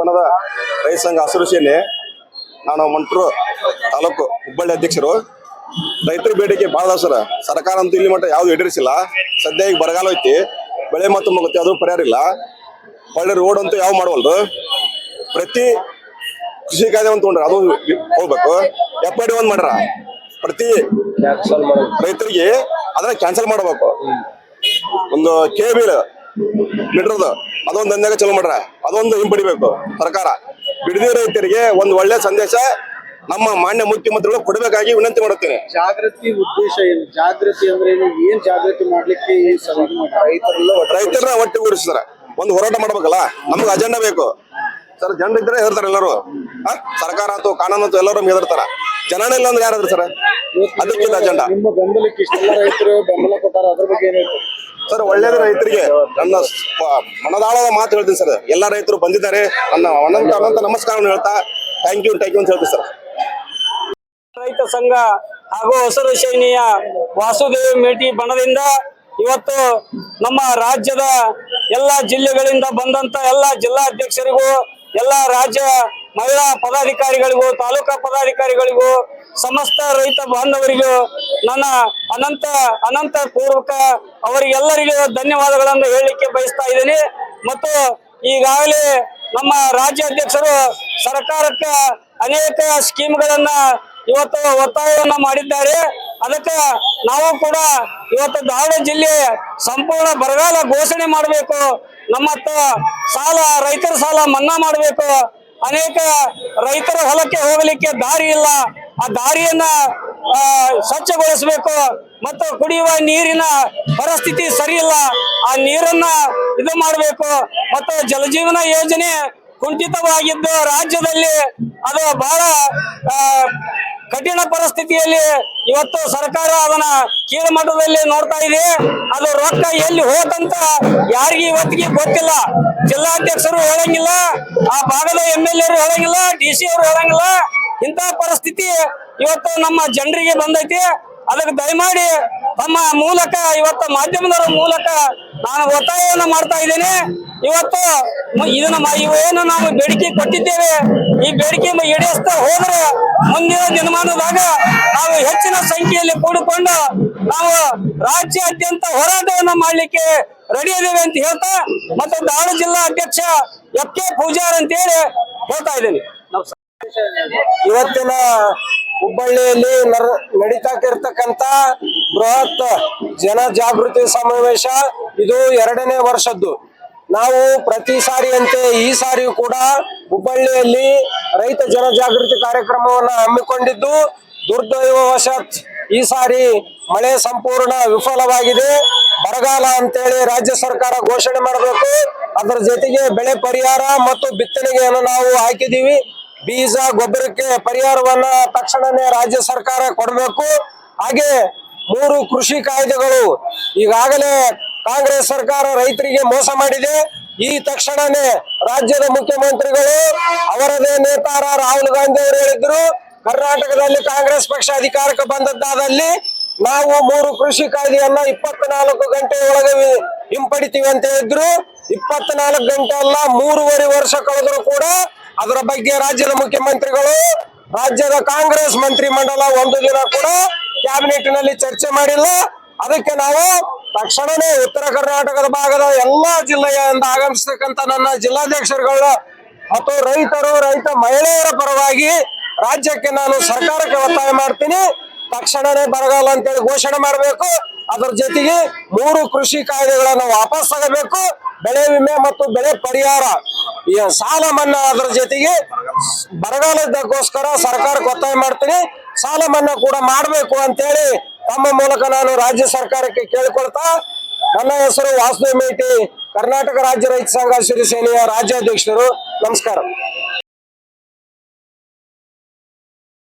ಬಣದ ರೈತ ಸಂಘ ಹಸಿರು ಸೇನೆ ನಾನು ಮಂಟ್ರು ತಾಲೂಕು ಹುಬ್ಬಳ್ಳಿ ಅಧ್ಯಕ್ಷರು. ರೈತರ ಬೇಡಿಕೆ ಭಾಳ ಸರ್. ಸರ್ಕಾರ ಅಂತೂ ಇಲ್ಲಿ ಮಟ್ಟ ಯಾವ್ದು ಈಡೇರಿಸಿಲ್ಲ. ಸದ್ಯ ಈಗ ಬರಗಾಲ ಐತಿ, ಬೆಳೆ ಮತ್ತು ಮುಗುತ್ತೆ, ಅದು ಪರಿಹಾರ ಇಲ್ಲ. ಒಳ್ಳೆ ರೋಡ್ ಅಂತೂ ಯಾವ ಮಾಡವಲ್ರು. ಪ್ರತಿ ಕೃಷಿ ಕಾಯ್ದೆ ಒಂದು ತೊಗೊಂಡ್ರೆ ಅದು ಹೋಗ್ಬೇಕು. FID ಒಂದು ಮಾಡ್ರ ಪ್ರತಿ ರೈತರಿಗೆ ಅದನ್ನ ಕ್ಯಾನ್ಸಲ್ ಮಾಡಬೇಕು. ಒಂದು KB ಮೀಟರ್ದು ಅದೊಂದು ದಂಧ್ಯಾಗ ಚಲೋ ಮಾಡ್ರ, ಅದೊಂದು ಹಿಂಪಡಿಬೇಕು ಸರ್ಕಾರ. ಬಿಡದಿ ರೈತರಿಗೆ ಒಂದು ಒಳ್ಳೆ ಸಂದೇಶ ನಮ್ಮ ಮಾನ್ಯ ಮುಖ್ಯಮಂತ್ರಿಗಳು ಕೊಡಬೇಕಾಗಿ ವಿನಂತಿ ಮಾಡುತ್ತೇನೆ. ಜಾಗೃತಿ ಉದ್ದೇಶ ಏನು? ಜಾಗೃತಿ ಅಂದ್ರೆ ಏನ್ ಜಾಗೃತಿ ಮಾಡ್ಲಿಕ್ಕೆ ರೈತರನ್ನ ಒಟ್ಟುಗೂಡಿಸಿ ಸರ್ ಒಂದು ಹೋರಾಟ ಮಾಡ್ಬೇಕಲ್ಲ. ನಮ್ಗೆ ಅಜೆಂಡಾ ಬೇಕು ಸರ್. ಜನರು ಇದ್ರೆ ಹೆದರ್ತಾರೆ ಎಲ್ಲರೂ. ಸರ್ಕಾರ ಅಥವಾ ಕಾನೂನು ಅಥವಾ ಎಲ್ಲರೂ ಹೆದರ್ತಾರ. ಜನನೇ ಇಲ್ಲ ಅಂದ್ರೆ ಯಾರಾದ್ರೂ ಸರ್? ಅದಕ್ಕಿಂತ ಅಜೆಂಡಾ. ನಿಮ್ಮ ಬೆಂಬಲಕ್ಕೆ ಇಷ್ಟೆಲ್ಲ ರೈತರು ಬೆಂಬಲ ಕೊಟ್ಟಾರ, ಅದ್ರ ಬಗ್ಗೆ ಏನು ಸರ್? ಒಳ್ಳೇದು ರೈತರಿಗೆ ನನ್ನ ಮನದಾಳದ ಮಾತು ಹೇಳ್ತೀನಿ ಸರ್. ಎಲ್ಲ ರೈತರು ಬಂದಿದ್ದಾರೆ, ನನ್ನ ಅನಂತ ನಮಸ್ಕಾರವನ್ನು ಹೇಳ್ತಾ ಥ್ಯಾಂಕ್ ಯು ಅಂತ ಹೇಳ್ತೀನಿ ಸರ್. ರೈತ ಸಂಘ ಹಾಗೂ ಹಸಿರು ಸೇನೆಯ ವಾಸುದೇವ ಮೇಟಿ ಬಣದಿಂದ ಇವತ್ತು ನಮ್ಮ ರಾಜ್ಯದ ಎಲ್ಲ ಜಿಲ್ಲೆಗಳಿಂದ ಬಂದಂತ ಎಲ್ಲ ಜಿಲ್ಲಾಧ್ಯಕ್ಷರಿಗೂ, ಎಲ್ಲ ರಾಜ್ಯ ಮಹಿಳಾ ಪದಾಧಿಕಾರಿಗಳಿಗೂ, ತಾಲೂಕಾ ಪದಾಧಿಕಾರಿಗಳಿಗೂ, ಸಮಸ್ತ ರೈತ ಬಾಂಧವರಿಗೂ ನನ್ನ ಅನಂತ ಪೂರ್ವಕ ಅವರಿಗೆಲ್ಲರಿಗೂ ಧನ್ಯವಾದಗಳನ್ನು ಹೇಳಲಿಕ್ಕೆ ಬಯಸ್ತಾ ಇದ್ದೀನಿ. ಮತ್ತು ಈಗಾಗಲೇ ನಮ್ಮ ರಾಜ್ಯಾಧ್ಯಕ್ಷರು ಸರ್ಕಾರಕ್ಕೆ ಅನೇಕ ಸ್ಕೀಮ್ಗಳನ್ನ ಇವತ್ತು ಒತ್ತಾಯವನ್ನ ಮಾಡಿದ್ದಾರೆ. ಅದಕ್ಕೆ ನಾವು ಕೂಡ ಇವತ್ತು ಧಾರವಾಡ ಜಿಲ್ಲೆ ಸಂಪೂರ್ಣ ಬರಗಾಲ ಘೋಷಣೆ ಮಾಡಬೇಕು, ನಮ್ಮ ಸಾಲ ರೈತರ ಸಾಲ ಮನ್ನಾ ಮಾಡಬೇಕು. ಅನೇಕ ರೈತರ ಹೊಲಕ್ಕೆ ಹೋಗಲಿಕ್ಕೆ ದಾರಿ ಇಲ್ಲ, ಆ ದಾರಿಯನ್ನ ಸ್ವಚ್ಛಗೊಳಿಸಬೇಕು. ಮತ್ತು ಕುಡಿಯುವ ನೀರಿನ ಪರಿಸ್ಥಿತಿ ಸರಿ ಇಲ್ಲ, ಆ ನೀರನ್ನ ಇದು ಮಾಡಬೇಕು. ಮತ್ತು ಜಲಜೀವನ ಯೋಜನೆ ಕುಂಠಿತವಾಗಿದ್ದು ರಾಜ್ಯದಲ್ಲಿ ಅದು ಬಹಳ ಕಠಿಣ ಪರಿಸ್ಥಿತಿಯಲ್ಲಿ ಇವತ್ತು ಸರ್ಕಾರ ಅದನ್ನ ಕೀಳು ಮಟ್ಟದಲ್ಲಿ ನೋಡ್ತಾ ಇದೆ. ಅದು ರೊಕ್ಕ ಎಲ್ಲಿ ಹೋತಂತ ಯಾರಿಗೆ ಇವತ್ತಿಗೆ ಗೊತ್ತಿಲ್ಲ. ಜಿಲ್ಲಾಧ್ಯಕ್ಷರು ಹೇಳಂಗಿಲ್ಲ, ಆ ಭಾಗದ MLA ಹೇಳಂಗಿಲ್ಲ, DC ಅವರು ಹೇಳಂಗಿಲ್ಲ. ಇಂತಹ ಪರಿಸ್ಥಿತಿ ಇವತ್ತು ನಮ್ಮ ಜನರಿಗೆ ಬಂದೈತಿ. ಅದಕ್ಕೆ ದಯಮಾಡಿ ತಮ್ಮ ಮೂಲಕ ಇವತ್ತು ಮಾಧ್ಯಮದವರ ಮೂಲಕ ನಾನು ಒತ್ತಾಯವನ್ನು ಮಾಡ್ತಾ ಇದ್ದೇನೆ. ಇವತ್ತು ಇವೇನು ನಾವು ಬೇಡಿಕೆ ಕೊಟ್ಟಿದ್ದೇವೆ, ಈ ಬೇಡಿಕೆ ಈಡೇರಿಸ್ತಾ ಹೋದ್ರೆ ಮುಂದಿನ ದಿನಮಾನದಾಗ ನಾವು ಹೆಚ್ಚಿನ ಸಂಖ್ಯೆಯಲ್ಲಿ ಕೂಡಿಕೊಂಡು ನಾವು ರಾಜ್ಯಾದ್ಯಂತ ಹೋರಾಟವನ್ನು ಮಾಡ್ಲಿಕ್ಕೆ ರೆಡಿ ಇದ್ದೇವೆ ಅಂತ ಹೇಳ್ತಾ, ಮತ್ತು ಧಾರವಾಡ ಜಿಲ್ಲಾ ಅಧ್ಯಕ್ಷ FK ಪೂಜಾರ್ ಅಂತೇಳಿ ಹೇಳ್ತಾ ಇದ್ದೇನೆ. ಇವತ್ತಿನ ಹುಬ್ಬಳ್ಳಿಯಲ್ಲಿ ನಡೀತಾಕಿರ್ತಕ್ಕಂತ ಬೃಹತ್ ಜನಜಾಗೃತಿ ಸಮಾವೇಶ ಇದು 2ನೇ ವರ್ಷದ್ದು. ನಾವು ಪ್ರತಿ ಸಾರಿಯಂತೆ ಈ ಸಾರಿಯೂ ಕೂಡ ಹುಬ್ಬಳ್ಳಿಯಲ್ಲಿ ರೈತ ಜನಜಾಗೃತಿ ಕಾರ್ಯಕ್ರಮವನ್ನು ಹಮ್ಮಿಕೊಂಡಿದ್ದು, ದುರ್ದೈವವಶಾತ್ ಈ ಸಾರಿ ಮಳೆ ಸಂಪೂರ್ಣ ವಿಫಲವಾಗಿದೆ. ಬರಗಾಲ ಅಂತೇಳಿ ರಾಜ್ಯ ಸರ್ಕಾರ ಘೋಷಣೆ ಮಾಡಬೇಕು. ಅದರ ಜೊತೆಗೆ ಬೆಳೆ ಪರಿಹಾರ ಮತ್ತು ಬಿತ್ತನೆಗೆಯನ್ನು ನಾವು ಹಾಕಿದೀವಿ. ಬೀಜ ಗೊಬ್ಬರಕ್ಕೆ ಪರಿಹಾರವನ್ನ ತಕ್ಷಣನೇ ರಾಜ್ಯ ಸರ್ಕಾರ ಕೊಡಬೇಕು. ಹಾಗೆ 3 ಕೃಷಿ ಕಾಯ್ದೆಗಳು ಈಗಾಗಲೇ ಕಾಂಗ್ರೆಸ್ ಸರ್ಕಾರ ರೈತರಿಗೆ ಮೋಸ ಮಾಡಿದೆ. ಈ ತಕ್ಷಣನೇ ರಾಜ್ಯದ ಮುಖ್ಯಮಂತ್ರಿಗಳು ಅವರದೇ ನೇತಾರ ರಾಹುಲ್ ಗಾಂಧಿ ಅವರು ಹೇಳಿದ್ರು, ಕರ್ನಾಟಕದಲ್ಲಿ ಕಾಂಗ್ರೆಸ್ ಪಕ್ಷ ಅಧಿಕಾರಕ್ಕೆ ಬಂದದ್ದಾದಲ್ಲಿ ನಾವು 3 ಕೃಷಿ ಕಾಯ್ದೆಯನ್ನ 24 ಗಂಟೆ ಒಳಗೆ ಹಿಂಪಡಿತೀವಿ ಅಂತ ಹೇಳಿದ್ರು. 24 ಗಂಟೆ ಅಲ್ಲ, 3.5 ವರ್ಷ ಕಳೆದ್ರು ಕೂಡ ಅದರ ಬಗ್ಗೆ ರಾಜ್ಯದ ಮುಖ್ಯಮಂತ್ರಿಗಳು, ರಾಜ್ಯದ ಕಾಂಗ್ರೆಸ್ ಮಂತ್ರಿ ಮಂಡಲ ಒಂದು ದಿನ ಕೂಡ ಕ್ಯಾಬಿನೆಟ್ ನಲ್ಲಿ ಚರ್ಚೆ ಮಾಡಿಲ್ಲ. ಅದಕ್ಕೆ ನಾವು ತಕ್ಷಣವೇ ಉತ್ತರ ಕರ್ನಾಟಕದ ಭಾಗದ ಎಲ್ಲಾ ಜಿಲ್ಲೆಯಿಂದ ಆಗಮಿಸತಕ್ಕಂತ ನನ್ನ ಜಿಲ್ಲಾಧ್ಯಕ್ಷರುಗಳ ಮತ್ತು ರೈತ ಮಹಿಳೆಯರ ಪರವಾಗಿ ರಾಜ್ಯಕ್ಕೆ ನಾನು ಸರ್ಕಾರಕ್ಕೆ ಒತ್ತಾಯ ಮಾಡ್ತೀನಿ. ತಕ್ಷಣವೇ ಬರಗಾಲ ಅಂತೇಳಿ ಘೋಷಣೆ ಮಾಡಬೇಕು. ಅದರ ಜೊತೆಗೆ 3 ಕೃಷಿ ಕಾಯ್ದೆಗಳನ್ನು ವಾಪಸ್ ತಗಬೇಕು. ಬೆಳೆ ವಿಮೆ ಮತ್ತು ಬೆಳೆ ಪರಿಹಾರ, ಈ ಸಾಲ ಮನ್ನಾ, ಅದರ ಜೊತೆಗೆ ಬರಗಾಲದಕ್ಕೋಸ್ಕರ ಸರ್ಕಾರಕ್ಕೆ ಒತ್ತಾಯ ಮಾಡ್ತೀನಿ. ಸಾಲ ಮನ್ನಾ ಕೂಡ ಮಾಡಬೇಕು ಅಂತೇಳಿ ತಮ್ಮ ಮೂಲಕ ನಾನು ರಾಜ್ಯ ಸರ್ಕಾರಕ್ಕೆ ಕೇಳಿಕೊಳ್ತಾ, ನನ್ನ ಹೆಸರು ವಾಸುದೇವ ಮೇಟಿ, ಕರ್ನಾಟಕ ರಾಜ್ಯ ರೈತ ಸಂಘ ಹಸಿರು ಸೇನೆಯ ರಾಜ್ಯಾಧ್ಯಕ್ಷರು. ನಮಸ್ಕಾರ.